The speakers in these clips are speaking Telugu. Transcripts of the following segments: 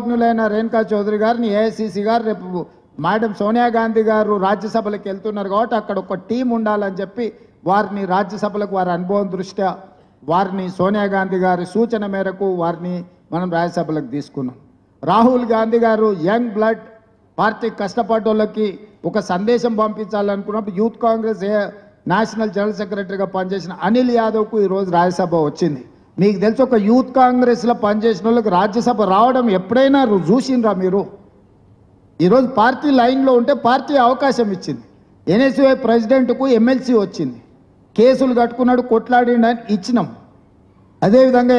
గౌరవజ్ఞులైన రేణుకా చౌదరి గారిని ఏఐసిసి గారు రేపు మేడం సోనియా గాంధీ గారు రాజ్యసభలకు వెళ్తున్నారు కాబట్టి అక్కడ ఒక టీం ఉండాలని చెప్పి వారిని రాజ్యసభలకు వారి అనుభవం దృష్ట్యా వారిని సోనియా గాంధీ గారి సూచన మేరకు వారిని మనం రాజ్యసభలకు తీసుకున్నాం. రాహుల్ గాంధీ గారు యంగ్ బ్లడ్ పార్టీ కష్టపడ్డోళ్ళకి ఒక సందేశం పంపించాలనుకున్నప్పుడు యూత్ కాంగ్రెస్ నేషనల్ జనరల్ సెక్రటరీగా పనిచేసిన అనిల్ యాదవ్కు ఈరోజు రాజ్యసభ వచ్చింది. మీకు తెలుసు ఒక యూత్ కాంగ్రెస్లో పనిచేసిన వాళ్ళకి రాజ్యసభ రావడం ఎప్పుడైనా చూసిండ్రా మీరు? ఈరోజు పార్టీ లైన్లో ఉంటే పార్టీ అవకాశం ఇచ్చింది. ఎన్ఎస్యుఐ ప్రెసిడెంట్కు ఎమ్మెల్సీ వచ్చింది, కేసులు కట్టుకున్నాడు, కొట్లాడిండని ఇచ్చినాం. అదేవిధంగా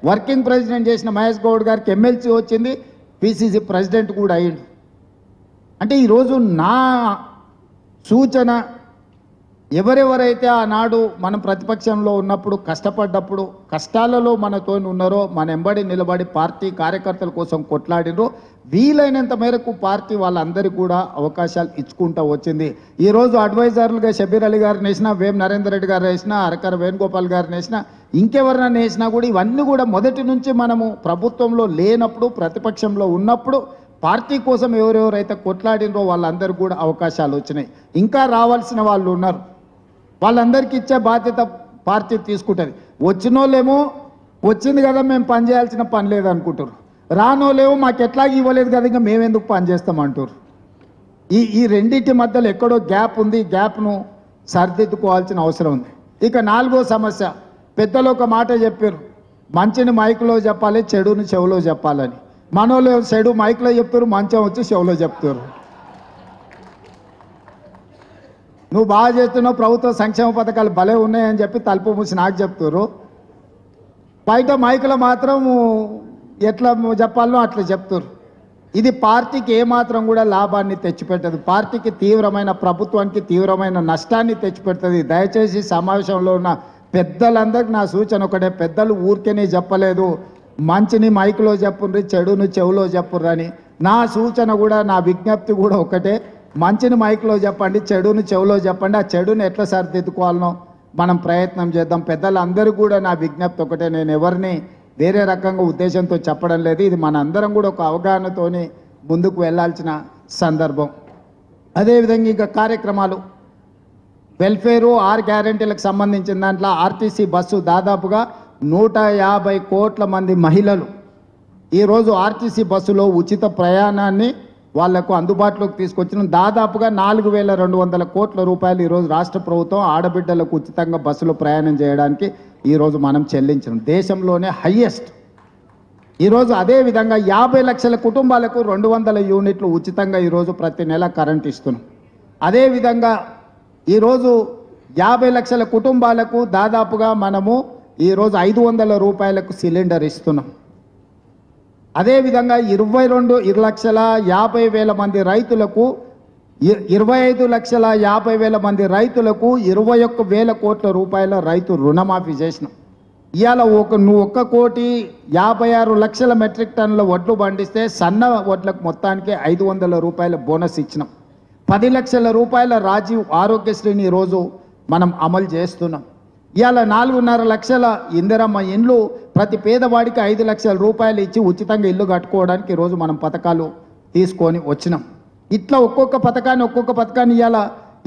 వర్కింగ్ ప్రెసిడెంట్ చేసిన మహేష్ గౌడ్ గారికి ఎమ్మెల్సీ వచ్చింది, పిసిసి ప్రెసిడెంట్ కూడా అయ్యిండు. అంటే ఈరోజు నా సూచన ఎవరెవరైతే ఆనాడు మనం ప్రతిపక్షంలో ఉన్నప్పుడు కష్టపడ్డప్పుడు కష్టాలలో మనతో ఉన్నారో మన ఎంబడి నిలబడి పార్టీ కార్యకర్తల కోసం కొట్లాడినరో వీలైనంత మేరకు పార్టీ వాళ్ళందరికీ కూడా అవకాశాలు ఇచ్చుకుంటూ వచ్చింది. ఈరోజు అడ్వైజర్లుగా షబీర్ అలీ గారిని వేసినా, వేం నరేందర్ రెడ్డి గారు వేసినా, అరకర వేణుగోపాల్ గారిని వేసినా, ఇంకెవరినైనా వేసినా కూడా ఇవన్నీ కూడా మొదటి నుంచి మనము ప్రభుత్వంలో లేనప్పుడు ప్రతిపక్షంలో ఉన్నప్పుడు పార్టీ కోసం ఎవరెవరైతే కొట్లాడినరో వాళ్ళందరూ కూడా అవకాశాలు వచ్చినాయి. ఇంకా రావాల్సిన వాళ్ళు ఉన్నారు, వాళ్ళందరికీ ఇచ్చే బాధ్యత పార్టీ తీసుకుంటుంది. వచ్చినోళ్ళేమో వచ్చింది కదా మేము పని చేయాల్సిన పని లేదనుకుంటారు, రానోళ్ళేమో మాకు ఎట్లాగ ఇవ్వలేదు కదా ఇంకా మేమెందుకు పని చేస్తామంటారు. ఈ రెండింటి మధ్యలో ఎక్కడో గ్యాప్ ఉంది, గ్యాప్ను సరిదిద్దుకోవాల్సిన అవసరం ఉంది. ఇక నాలుగో సమస్య, పెద్దలు ఒక మాట చెప్పారు, మంచిని మైకులో చెప్పాలి, చెడుని చెవులో చెప్పాలని. మనోళ్ళు చెడు మైక్లో చెప్తారు, మంచం వచ్చి చెవులో చెప్తారు. నువ్వు బాగా చేస్తున్నావు, ప్రభుత్వ సంక్షేమ పథకాలు భలే ఉన్నాయని చెప్పి తలుపు మూసి నాకు చెప్తారు, బయట మైకులో మాత్రం ఎట్లా చెప్పాలో అట్లా చెప్తారు. ఇది పార్టీకి ఏమాత్రం కూడా లాభాన్ని తెచ్చిపెట్టదు, పార్టీకి తీవ్రమైన, ప్రభుత్వానికి తీవ్రమైన నష్టాన్ని తెచ్చిపెడుతుంది. దయచేసి సమావేశంలో ఉన్న పెద్దలందరికీ నా సూచన ఒకటే, పెద్దలు ఊరికేనే చెప్పలేదు, మంచిని మైకులో చెప్పుర్రి, చెడును చెవులో చెప్పుర్రి అని. నా సూచన కూడా, నా విజ్ఞప్తి కూడా ఒకటే, మంచిని మైక్లో చెప్పండి, చెడుని చెవులో చెప్పండి. ఆ చెడుని ఎట్లా సరిదిద్దుకోవాలనో మనం ప్రయత్నం చేద్దాం. పెద్దలందరూ కూడా నా విజ్ఞప్తి ఒకటే, నేను ఎవరిని వేరే రకంగా ఉద్దేశంతో చెప్పడం లేదు. ఇది మన అందరం కూడా ఒక అవగాహనతోని ముందుకు వెళ్ళాల్సిన సందర్భం. అదేవిధంగా ఇంకా కార్యక్రమాలు, వెల్ఫేరు 6 గ్యారెంటీలకు సంబంధించిన దాంట్లో ఆర్టీసీ బస్సు దాదాపుగా 150 కోట్ల మంది మహిళలు ఈరోజు ఆర్టీసీ బస్సులో ఉచిత ప్రయాణాన్ని వాళ్లకు అందుబాటులోకి తీసుకొచ్చిన దాదాపుగా 4200 కోట్ల రూపాయలు ఈరోజు రాష్ట్ర ప్రభుత్వం ఆడబిడ్డలకు ఉచితంగా బస్సులో ప్రయాణం చేయడానికి ఈరోజు మనం చెల్లించినాం, దేశంలోనే హయ్యెస్ట్. ఈరోజు అదేవిధంగా 50 లక్షల కుటుంబాలకు 200 యూనిట్లు ఉచితంగా ఈరోజు ప్రతి నెల కరెంట్ ఇస్తున్నాం. అదేవిధంగా ఈరోజు 50 లక్షల కుటుంబాలకు దాదాపుగా మనము ఈరోజు 500 రూపాయలకు సిలిండర్ ఇస్తున్నాం. అదేవిధంగా 22,50,000 మంది రైతులకు 25,50,000 మంది రైతులకు 21,000 కోట్ల రూపాయల రైతు రుణమాఫీ చేసినాం. ఇవాళ నువ్వు 1,56,00,000 మెట్రిక్ టన్నుల వడ్లు పండిస్తే సన్న వడ్లకు మొత్తానికి 500 రూపాయల బోనస్ ఇచ్చినాం. 10 లక్షల రూపాయల రాజీవ్ ఆరోగ్యశ్రీని ఈరోజు మనం అమలు చేస్తున్నాం. ఇవాళ 4.5 లక్షల ఇందిరమ్మ ఇండ్లు ప్రతి పేదవాడికి 5 లక్షల రూపాయలు ఇచ్చి ఉచితంగా ఇల్లు కట్టుకోవడానికి ఈరోజు మనం పథకాలు తీసుకొని వచ్చినాం. ఇట్లా ఒక్కొక్క పథకాన్ని ఇవాళ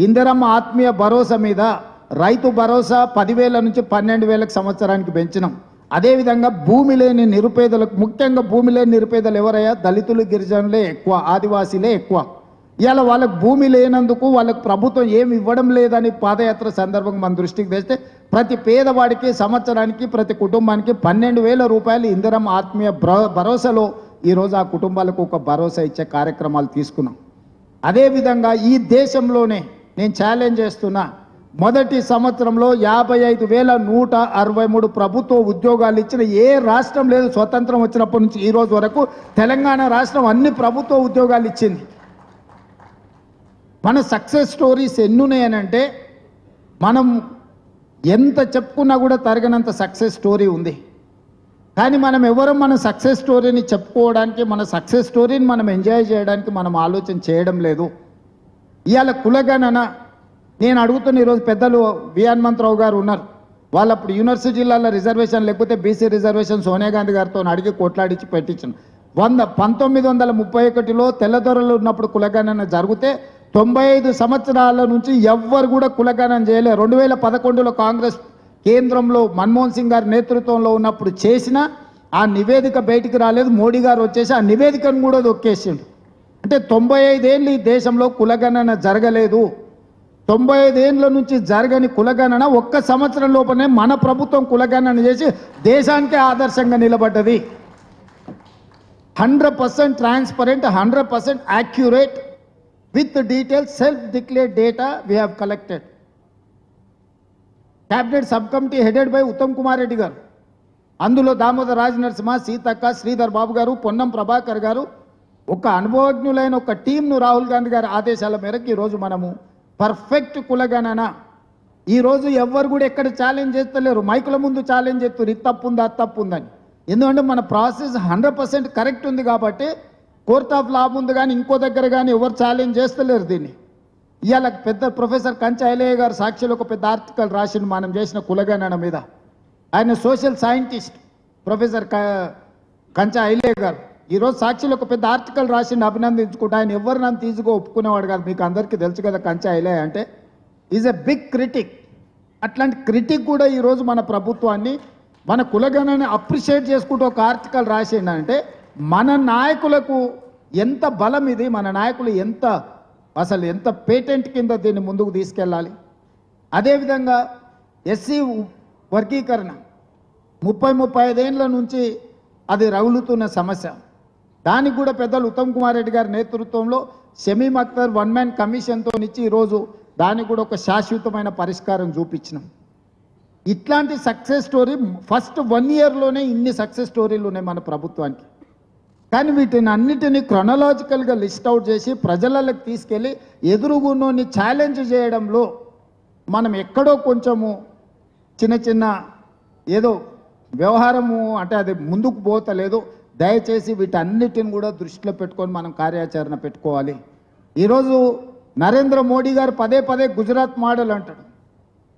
ఇందిరమ్మ ఆత్మీయ భరోసా మీద రైతు భరోసా 10,000 నుంచి 12,000 సంవత్సరానికి పెంచినాం. అదేవిధంగా భూమి లేని నిరుపేదలకు, ముఖ్యంగా భూమి లేని నిరుపేదలు ఎవరయ్యా? దళితులు, గిరిజనులే ఎక్కువ, ఆదివాసీలే ఎక్కువ. ఇవాళ వాళ్ళకు భూమి లేనందుకు వాళ్ళకు ప్రభుత్వం ఏమి ఇవ్వడం లేదని పాదయాత్ర సందర్భంగా మన దృష్టికి తెస్తే ప్రతి పేదవాడికి సంవత్సరానికి ప్రతి కుటుంబానికి 12,000 రూపాయలు ఇందిరమ్మ ఆత్మీయ భరోసాలో ఈరోజు ఆ కుటుంబాలకు ఒక భరోసా ఇచ్చే కార్యక్రమాలు తీసుకున్నాం. అదేవిధంగా ఈ దేశంలోనే నేను ఛాలెంజ్ చేస్తున్నా, మొదటి సంవత్సరంలో 55,163 ప్రభుత్వ ఉద్యోగాలు ఇచ్చిన ఏ రాష్ట్రం లేదు. స్వతంత్రం వచ్చినప్పటి నుంచి ఈ రోజు వరకు తెలంగాణ రాష్ట్రం అన్ని ప్రభుత్వ ఉద్యోగాలు ఇచ్చింది. మన సక్సెస్ స్టోరీస్ ఎన్నున్నాయనంటే మనం ఎంత చెప్పుకున్నా కూడా తరగనంత సక్సెస్ స్టోరీ ఉంది. కానీ మనం ఎవరు మన సక్సెస్ స్టోరీని చెప్పుకోవడానికి, మన సక్సెస్ స్టోరీని మనం ఎంజాయ్ చేయడానికి మనం ఆలోచన చేయడం లేదు. ఇవాళ కులగణన నేను అడుగుతున్న, ఈరోజు పెద్దలు వి హనుమంతరావు గారు ఉన్నారు, వాళ్ళప్పుడు యూనివర్సిటీ జిల్లాలో రిజర్వేషన్ లేకపోతే బీసీ రిజర్వేషన్ సోనియా గాంధీ గారితో అడిగి కొట్లాడించి పెట్టించాను. 1931లో తెల్లదొరలు ఉన్నప్పుడు కులగణన జరిగితే 95 సంవత్సరాల నుంచి ఎవ్వరు కూడా కులగణన చేయలే. 2011లో కాంగ్రెస్ కేంద్రంలో మన్మోహన్ సింగ్ గారి నేతృత్వంలో ఉన్నప్పుడు చేసిన ఆ నివేదిక బయటికి రాలేదు. మోడీ గారు వచ్చేసి ఆ నివేదికను కూడా దొక్కేసిండు. అంటే 95 ఏళ్ళు ఈ దేశంలో కులగణన జరగలేదు. 95 ఏళ్ళ నుంచి జరగని కులగణన ఒక్క సంవత్సరం లోపలనే మన ప్రభుత్వం కులగణన చేసి దేశానికే ఆదర్శంగా నిలబడ్డది. 100% transparent, 100% accurate with details self declared data we have collected. Cabinet sub committee headed by Uttam Kumar Reddy గారు, అందులో దామోదర్ రాజ్ నరసింహ, సీతక్క, శ్రీధర్ బాబు గారు, పొన్నం ప్రభాకర్ గారు, ఒక అనుభవజ్ఞులైన ఒక టీంను రాహుల్ గాంధీ గారి ఆదేశాల మేరకు ఈరోజు మనము పర్ఫెక్ట్ కులగణన. ఈరోజు ఎవ్వరు కూడా ఎక్కడ ఛాలెంజ్ చేస్తలేరు, మైకుల ముందు ఛాలెంజ్ చేస్తారు ఇది తప్పు ఉందా, అది తప్పు ఉందని. ఎందుకంటే మన ప్రాసెస్ 100% కరెక్ట్ ఉంది కాబట్టి కోర్ట్ ఆఫ్ లా ముందు కానీ ఇంకో దగ్గర కానీ ఎవరు ఛాలెంజ్ చేస్తలేరు దీన్ని. ఇవాళ పెద్ద ప్రొఫెసర్ కంచ ఐలయ్య గారు సాక్షిలో ఒక పెద్ద ఆర్టికల్ రాసిండు మనం చేసిన కులగణన మీద. ఆయన సోషల్ సైంటిస్ట్ ప్రొఫెసర్ కంచ ఐలయ్య గారు ఈరోజు సాక్షిలో ఒక పెద్ద ఆర్టికల్ రాసిండు, అభినందించుకుంటా. ఆయన ఎవరు నన్ను తీసుకు ఒప్పుకునేవాడు కాదు, మీకు అందరికీ తెలుసు కదా కంచ ఐలయ్య అంటే. Is a big critic. అట్లాంటి క్రిటిక్ కూడా ఈరోజు మన ప్రభుత్వాన్ని, మన కులగణని అప్రిషియేట్ చేసుకుంటూ ఒక ఆర్టికల్ రాసిండంటే మన నాయకులకు ఎంత బలం ఇది, మన నాయకులు అసలు ఎంత పేటెంట్ కింద దీన్ని ముందుకు తీసుకెళ్ళాలి. అదేవిధంగా ఎస్సీ వర్గీకరణ 30-35 ఏళ్ళ నుంచి అది రగులుతున్న సమస్య. దానికి కూడా పెద్దలు ఉత్తమ్ కుమార్ రెడ్డి గారి నేతృత్వంలో షమీమ్ అఖ్తర్ 1 మ్యాన్ కమిషన్తో ఇచ్చి ఈరోజు దానికి కూడా ఒక శాశ్వతమైన పరిష్కారం చూపించినాం. ఇట్లాంటి సక్సెస్ స్టోరీ ఫస్ట్ 1 ఇయర్లోనే ఇన్ని సక్సెస్ స్టోరీలు ఉన్నాయి మన ప్రభుత్వానికి. కానీ వీటిని అన్నిటినీ క్రొనలాజికల్గా లిస్ట్ అవుట్ చేసి ప్రజలకు తీసుకెళ్ళి ఎదురుగున్నోని ఛాలెంజ్ చేయడంలో మనం ఎక్కడో కొంచెము చిన్న ఏదో వ్యవహారము అంటే అది ముందుకు పోతలేదు. దయచేసి వీటన్నిటిని కూడా దృష్టిలో పెట్టుకొని మనం కార్యాచరణ పెట్టుకోవాలి. ఈరోజు నరేంద్ర మోడీ గారు పదే గుజరాత్ మోడల్ అంటాడు.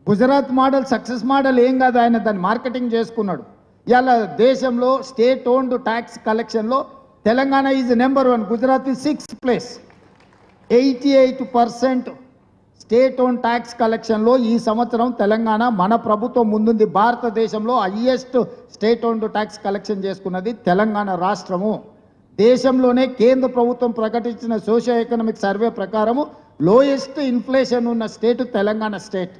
గుజరాత్ మోడల్ సక్సెస్ మోడల్ ఏం కాదు, ఆయన దాన్ని మార్కెటింగ్ చేసుకున్నాడు. ఇలా దేశంలో స్టేట్ ఓన్డ్ ట్యాక్స్ కలెక్షన్లో Telangana is number 1, Gujarat is 6th place. 88% state own tax కలెక్షన్లో ఈ సంవత్సరం తెలంగాణ మన ప్రభుత్వం ముందుంది. భారతదేశంలో highest state owned tax collection చేసుకున్నది తెలంగాణ రాష్ట్రము. దేశంలోనే కేంద్ర ప్రభుత్వం ప్రకటించిన సోషియో ఎకనామిక్ సర్వే ప్రకారము లోయెస్ట్ ఇన్ఫ్లేషన్ ఉన్న స్టేటు తెలంగాణ స్టేట్.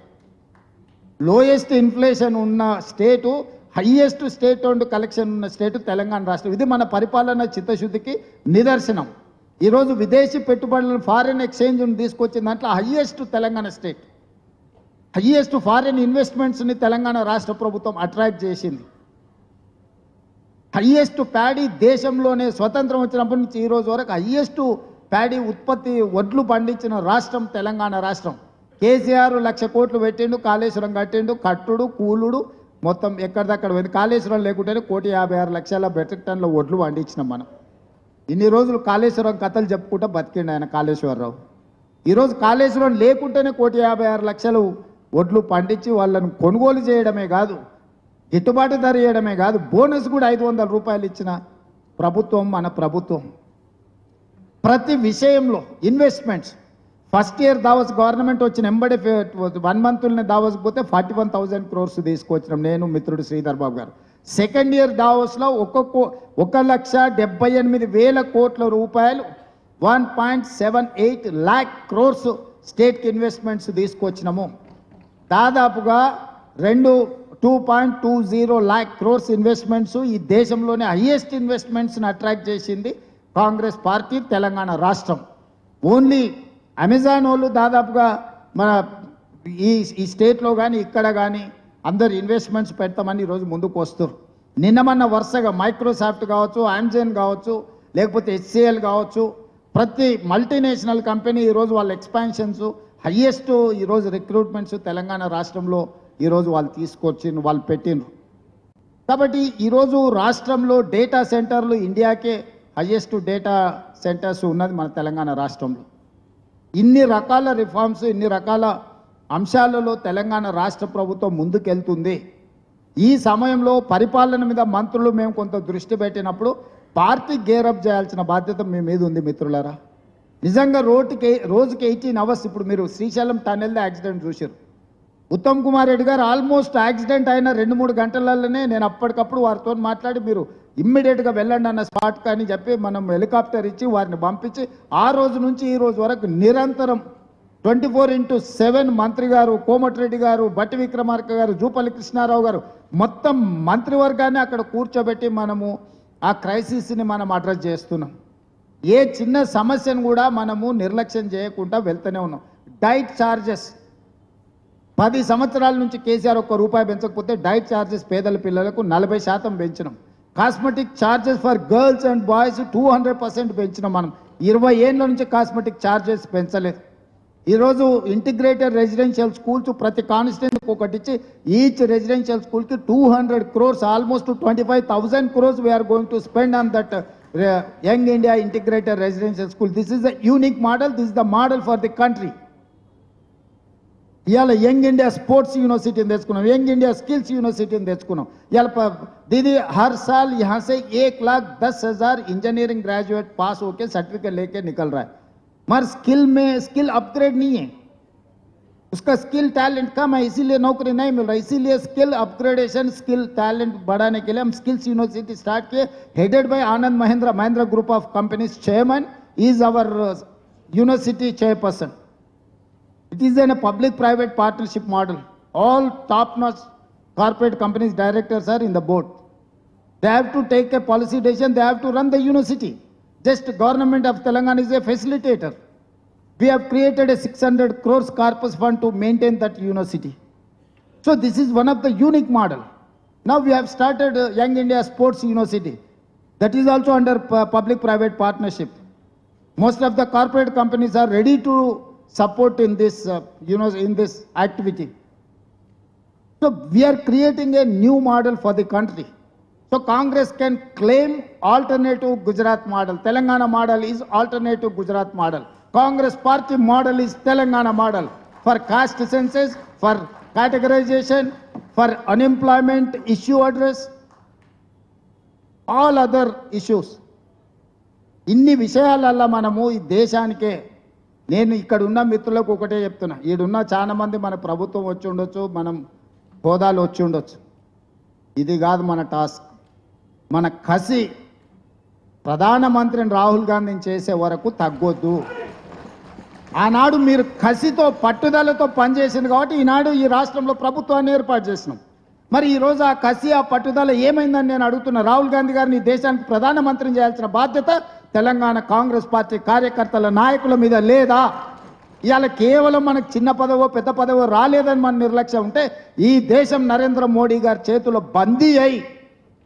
లోయెస్ట్ ఇన్ఫ్లేషన్ ఉన్న స్టేటు, హైయెస్ట్ స్టేట్ ఓన్డ్ కలెక్షన్ ఉన్న స్టేటు తెలంగాణ రాష్ట్రం. ఇది మన పరిపాలన చిత్తశుద్ధికి నిదర్శనం. ఈరోజు విదేశీ పెట్టుబడులను ఫారిన్ ఎక్స్చేంజ్ని తీసుకొచ్చిన దాంట్లో highest Telangana state. Highest foreign ఇన్వెస్ట్మెంట్స్ని తెలంగాణ రాష్ట్ర ప్రభుత్వం అట్రాక్ట్ చేసింది. హైయెస్ట్ ప్యాడీ దేశంలోనే స్వతంత్రం వచ్చినప్పటి నుంచి ఈ రోజు వరకు హైయెస్ట్ ప్యాడీ ఉత్పత్తి వడ్లు పండించిన రాష్ట్రం తెలంగాణ రాష్ట్రం. కేసీఆర్ 1,00,000 కోట్లు పెట్టిండు, కాళేశ్వరం కట్టిండు, కట్టుడు కూలుడు మొత్తం ఎక్కడిదక్కడ పోయింది. కాళేశ్వరం లేకుంటేనే 1,56,00,000 మెట్రిక్ టన్నుల వడ్లు పండించినాం మనం. ఇన్ని రోజులు కాళేశ్వరం కథలు చెప్పుకుంటూ బతికిండు ఆయన కాళేశ్వరరావు. ఈరోజు కాళేశ్వరం లేకుంటేనే 1,56,00,000 వడ్లు పండించి వాళ్ళను కొనుగోలు చేయడమే కాదు, గిట్టుబాటు ధర చేయడమే కాదు, బోనస్ కూడా 500 రూపాయలు ఇచ్చిన ప్రభుత్వం మన ప్రభుత్వం. ప్రతి విషయంలో investments. First year Davos government వచ్చిన ఎంబడే 1 మంత్లోనే దావోస్ పోతే 41,000 crores తీసుకొచ్చినాం నేను, మిత్రుడు శ్రీధర్ బాబు గారు. సెకండ్ ఇయర్ దావోస్లో 1,78,000 కోట్ల రూపాయలు 1.78 lakh crores స్టేట్కి ఇన్వెస్ట్మెంట్స్ తీసుకొచ్చినాము. దాదాపుగా 2.20 lakh crores ఇన్వెస్ట్మెంట్స్. ఈ దేశంలోనే హైయెస్ట్ ఇన్వెస్ట్మెంట్స్ని అట్రాక్ట్ చేసింది కాంగ్రెస్ పార్టీ తెలంగాణ రాష్ట్రం. ఓన్లీ అమెజాన్ వాళ్ళు దాదాపుగా మన ఈ స్టేట్లో కానీ ఇక్కడ కానీ అందరు ఇన్వెస్ట్మెంట్స్ పెడతామని ఈరోజు ముందుకు వస్తారు. నిన్నమన్న వరుసగా మైక్రోసాఫ్ట్ కావచ్చు, అమెజాన్ కావచ్చు, లేకపోతే HCL కావచ్చు, ప్రతి మల్టీనేషనల్ కంపెనీ ఈరోజు వాళ్ళ ఎక్స్పాన్షన్స్ హైయెస్ట్ ఈరోజు రిక్రూట్మెంట్స్ తెలంగాణ రాష్ట్రంలో ఈరోజు వాళ్ళు తీసుకొచ్చి వాళ్ళు పెట్టిండ్రు. కాబట్టి ఈరోజు రాష్ట్రంలో డేటా సెంటర్లు ఇండియాకే హైయెస్ట్ డేటా సెంటర్స్ ఉన్నది మన తెలంగాణ రాష్ట్రంలో. ఇన్ని రకాల రిఫార్మ్స్, ఇన్ని రకాల అంశాలలో తెలంగాణ రాష్ట్ర ప్రభుత్వం ముందుకెళ్తుంది. ఈ సమయంలో పరిపాలన మీద మంత్రులు మేము కొంత దృష్టి పెట్టినప్పుడు పార్టీ గేరప్ చేయాల్సిన బాధ్యత మీ మీద ఉంది మిత్రులారా. నిజంగా రోజుకి 18 అవర్స్. ఇప్పుడు మీరు శ్రీశైలం టన్నెల్దే యాక్సిడెంట్ చూశారు. ఉత్తమ్ కుమార్ రెడ్డి గారు ఆల్మోస్ట్ యాక్సిడెంట్ అయిన 2-3 గంటలలోనే నేను అప్పటికప్పుడు వారితో మాట్లాడి మీరు ఇమ్మీడియట్గా వెళ్ళండి అన్న స్పాట్ కానీ చెప్పి మనం హెలికాప్టర్ ఇచ్చి వారిని పంపించి ఆ రోజు నుంచి ఈ రోజు వరకు నిరంతరం 24/7 మంత్రి గారు, కోమటిరెడ్డి గారు, బట్టి విక్రమార్క గారు, జూపల్లి కృష్ణారావు గారు మొత్తం మంత్రివర్గాన్ని అక్కడ కూర్చోబెట్టి మనము ఆ క్రైసిస్ని మనం అడ్రస్ చేస్తున్నాం. ఏ చిన్న సమస్యను కూడా మనము నిర్లక్ష్యం చేయకుండా వెళ్తూనే ఉన్నాం. డైట్ ఛార్జెస్ 10 సంవత్సరాల నుంచి కేసీఆర్ ₹1 పెంచకపోతే డైట్ ఛార్జెస్ పేదల పిల్లలకు 40% పెంచినాం. Cosmetic charges for girls and boys 200% పెంచినాం. మనం 20 ఏళ్ళ నుంచి కాస్మెటిక్ ఛార్జెస్ పెంచలేదు. ఈరోజు ఇంటిగ్రేటెడ్ రెసిడెన్షియల్ స్కూల్స్ ప్రతి కాన్స్టిట్యూన్సీకి ఒకటి ఇచ్చి ఈచ్ రెసిడెన్షియల్ స్కూల్కి 200 crores, almost 25,000 crores we're going to spend on that young India integrated residential school. This is the unique model, this is the model for the country. ఇవాళ యంగ్ ఇండియా స్పోర్ట్స్ యూనివర్సిటీని తెచ్చుకున్నాం, యంగ్ ఇండియా స్కిల్స్ యూనివర్సిటీని తెచ్చుకున్నాం. ఇవాళ దీदी हर साल यहाँ से 1,10,000 इंजीनियरिंग ग्रेजुएट पास होके सर्टिफिकेट लेके निकल रहा है. मगर स्किल अपग्रेड नहीं है, उसका स्किल टैलेंट कम है, इसीलिए नौकरी नहीं मिल रहा. इसीलिए स्किल अपग्रेडेशन, स्किल टैलेंट बढ़ाने के लिए हम स्किल्स यूनिवर्सिटी स्टार्ट किए, headed by Anand Mahindra group of companies. Chairman is our university chairperson. It is in a public-private partnership model. All top-notch corporate companies directors are in the board. They have to take a policy decision. They have to run the university. Just government of Telangana is a facilitator. We have created a 600 crores corpus fund to maintain that university. So this is one of the unique model. Now we have started Young India Sports University. That is also under public-private partnership. Most of the corporate companies are ready to support in this in this activity. So we are creating a new model for the country. So Congress can claim alternative Gujarat model. Telangana model is alternative Gujarat model. Congress party model is Telangana model for caste census, for categorization, for unemployment issue address, all other issues. ఇన్ని విషయాలల్ల మనము ఈ దేశానికే, నేను ఇక్కడ ఉన్న మిత్రులకు ఒకటే చెప్తున్నా, ఈడున్న చాలా మంది మన ప్రభుత్వం వచ్చి ఉండొచ్చు, మనం హోదాలు వచ్చి ఉండొచ్చు, ఇది కాదు మన టాస్క్. మన కసి ప్రధానమంత్రిని రాహుల్ గాంధీని చేసే వరకు తగ్గొద్దు. ఆనాడు మీరు కసితో పట్టుదలతో పనిచేసింది కాబట్టి ఈనాడు ఈ రాష్ట్రంలో ప్రభుత్వాన్ని ఏర్పాటు చేసినాం. మరి ఈరోజు ఆ కసి ఆ పట్టుదల ఏమైందని నేను అడుగుతున్నా. రాహుల్ గాంధీ గారిని దేశానికి ప్రధానమంత్రిని చేయాల్సిన బాధ్యత తెలంగాణ కాంగ్రెస్ పార్టీ కార్యకర్తల నాయకుల మీద లేదా? ఇవాళ కేవలం మనకు చిన్న పదవో పెద్ద పదవో రాలేదని మన నిర్లక్ష్యం ఉంటే ఈ దేశం నరేంద్ర మోడీ గారి చేతిలో బందీ అయి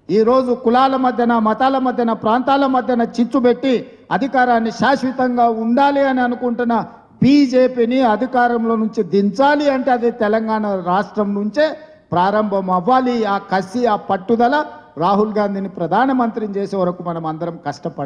ఈరోజు కులాల మధ్యన, మతాల మధ్యన, ప్రాంతాల మధ్యన చిచ్చు పెట్టి అధికారాన్ని శాశ్వతంగా ఉండాలి అని అనుకుంటున్న బీజేపీని అధికారంలో నుంచి దించాలి అంటే అది తెలంగాణ రాష్ట్రం నుంచే ప్రారంభం అవ్వాలి. ఆ కసి ఆ పట్టుదల రాహుల్ గాంధీని ప్రధానమంత్రిని చేసే వరకు మనం అందరం కష్టపడాలి.